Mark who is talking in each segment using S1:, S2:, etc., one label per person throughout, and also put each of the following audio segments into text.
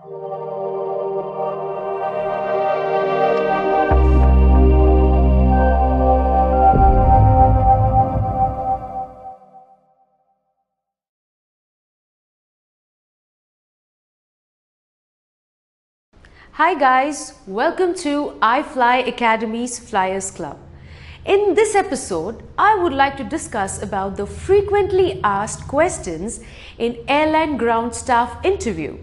S1: Hi guys, welcome to iFly Academy's Flyers Club. In this episode, I would like to discuss about the frequently asked questions in airline ground staff interview,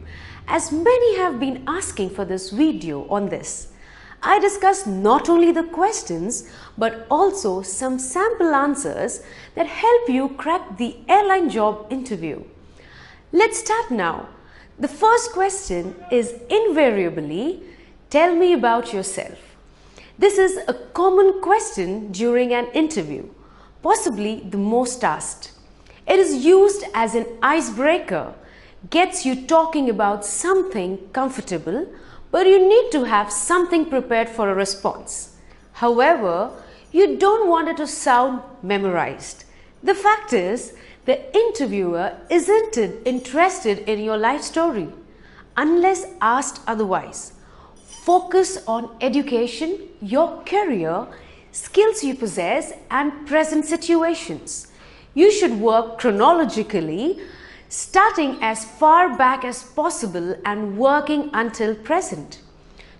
S1: as many have been asking for this video on this. I discuss not only the questions but also some sample answers that help you crack the airline job interview. Let's start now. The first question is invariably, tell me about yourself. This is a common question during an interview, possibly the most asked. It is used as an icebreaker, gets you talking about something comfortable, but you need to have something prepared for a response. However, you don't want it to sound memorized. The fact is, the interviewer isn't interested in your life story unless asked otherwise. Focus on education, your career, skills you possess, and present situations. You should work chronologically, starting as far back as possible and working until present.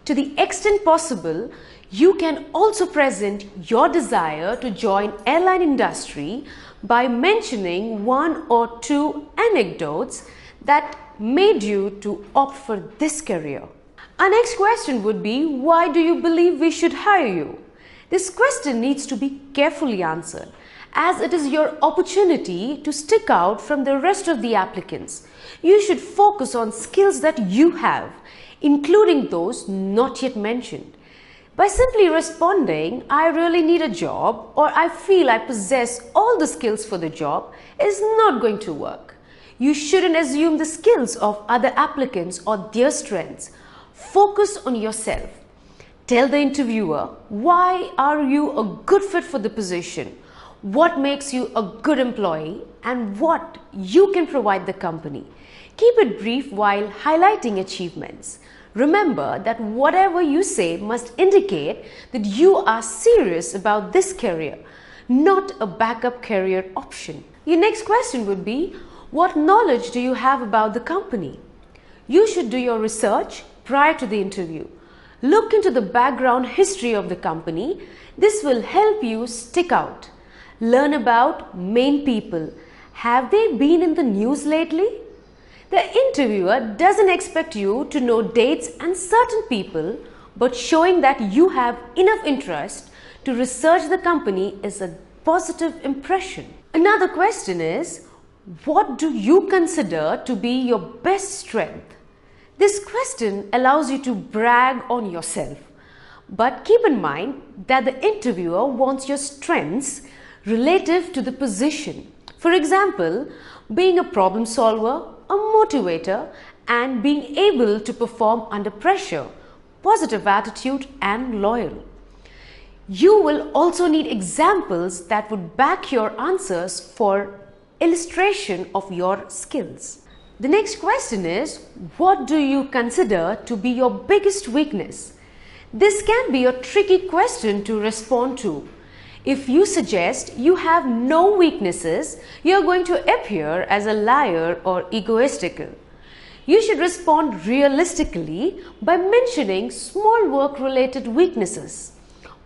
S1: To the extent possible, you can also present your desire to join airline industry by mentioning one or two anecdotes that made you to opt for this career. Our next question would be, why do you believe we should hire you? This question needs to be carefully answered, as it is your opportunity to stick out from the rest of the applicants. You should focus on skills that you have, including those not yet mentioned. By simply responding, I really need a job or I feel I possess all the skills for the job is not going to work. You shouldn't assume the skills of other applicants or their strengths. Focus on yourself. Tell the interviewer, why are you a good fit for the position? What makes you a good employee and what you can provide the company. Keep it brief while highlighting achievements. Remember that whatever you say must indicate that you are serious about this career, not a backup career option. Your next question would be, what knowledge do you have about the company? You should do your research prior to the interview. Look into the background history of the company. This will help you stick out. Learn about main people. Have they been in the news lately? The interviewer doesn't expect you to know dates and certain people, but showing that you have enough interest to research the company is a positive impression. Another question is, what do you consider to be your best strength? This question allows you to brag on yourself, but keep in mind that the interviewer wants your strengths relative to the position. For example, being a problem solver, a motivator, and being able to perform under pressure, positive attitude, and loyal. You will also need examples that would back your answers for illustration of your skills. The next question is, what do you consider to be your biggest weakness? This can be a tricky question to respond to. If you suggest you have no weaknesses, you are going to appear as a liar or egoistical. You should respond realistically by mentioning small work-related weaknesses.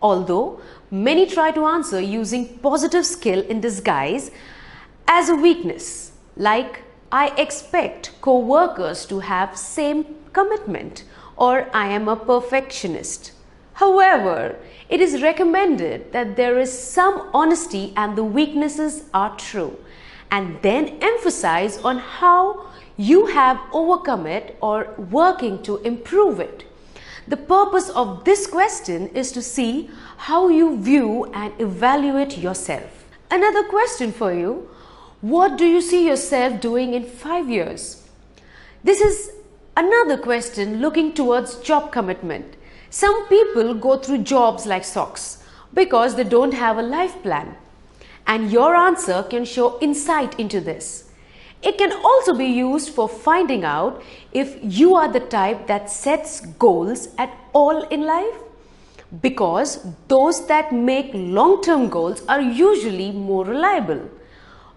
S1: Although many try to answer using positive skill in disguise as a weakness, like I expect co-workers to have same commitment or I am a perfectionist. However, it is recommended that there is some honesty and the weaknesses are true, and then emphasize on how you have overcome it or working to improve it. The purpose of this question is to see how you view and evaluate yourself. Another question for you, what do you see yourself doing in 5 years? This is another question looking towards job commitment. Some people go through jobs like socks because they don't have a life plan, and your answer can show insight into this. It can also be used for finding out if you are the type that sets goals at all in life, because those that make long-term goals are usually more reliable.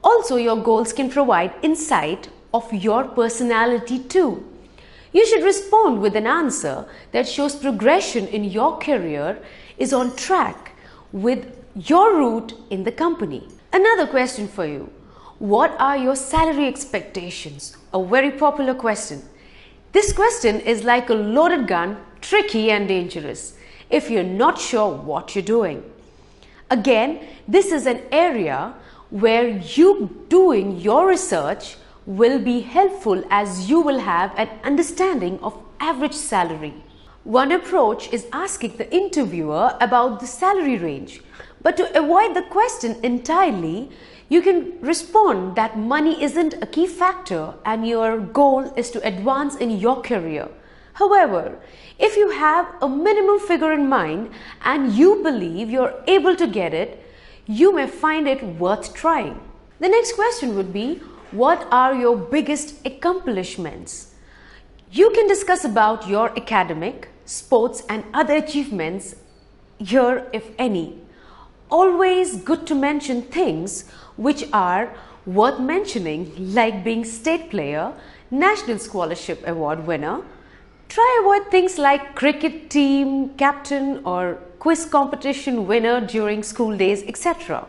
S1: Also, your goals can provide insight of your personality too. You should respond with an answer that shows progression in your career is on track with your route in the company. Another question for you. What are your salary expectations? A very popular question. This question is like a loaded gun, tricky and dangerous if you're not sure what you're doing. Again, this is an area where you doing your research will be helpful, as you will have an understanding of average salary. One approach is asking the interviewer about the salary range, but to avoid the question entirely, you can respond that money isn't a key factor and your goal is to advance in your career. However, if you have a minimum figure in mind and you believe you're able to get it, you may find it worth trying. The next question would be, what are your biggest accomplishments? You can discuss about your academic, sports and other achievements here, if any. Always good to mention things which are worth mentioning, like being state player, national scholarship award winner. Try avoid things like cricket team captain or quiz competition winner during school days, etc.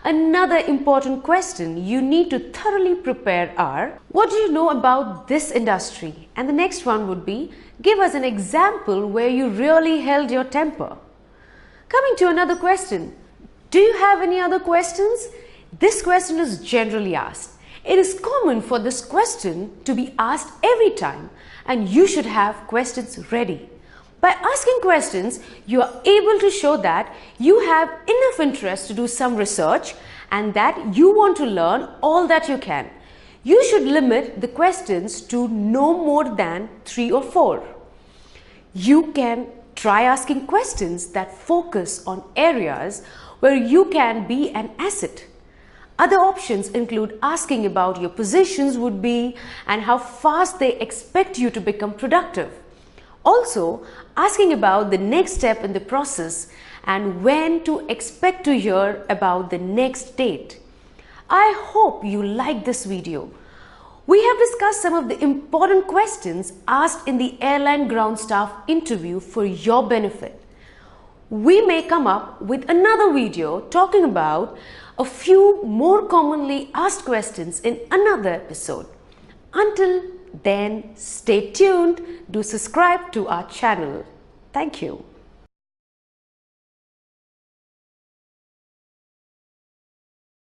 S1: Another important question you need to thoroughly prepare are, what do you know about this industry? And the next one would be, give us an example where you really held your temper. Coming to another question, do you have any other questions? This question is generally asked. It is common for this question to be asked every time, and you should have questions ready. By asking questions, you are able to show that you have enough interest to do some research and that you want to learn all that you can. You should limit the questions to no more than 3 or 4. You can try asking questions that focus on areas where you can be an asset. Other options include asking about your positions would be and how fast they expect you to become productive. Also, asking about the next step in the process and when to expect to hear about the next date. I hope you liked this video. We have discussed some of the important questions asked in the airline ground staff interview for your benefit. We may come up with another video talking about a few more commonly asked questions in another episode. Until then, stay tuned. Do subscribe to our channel. Thank you.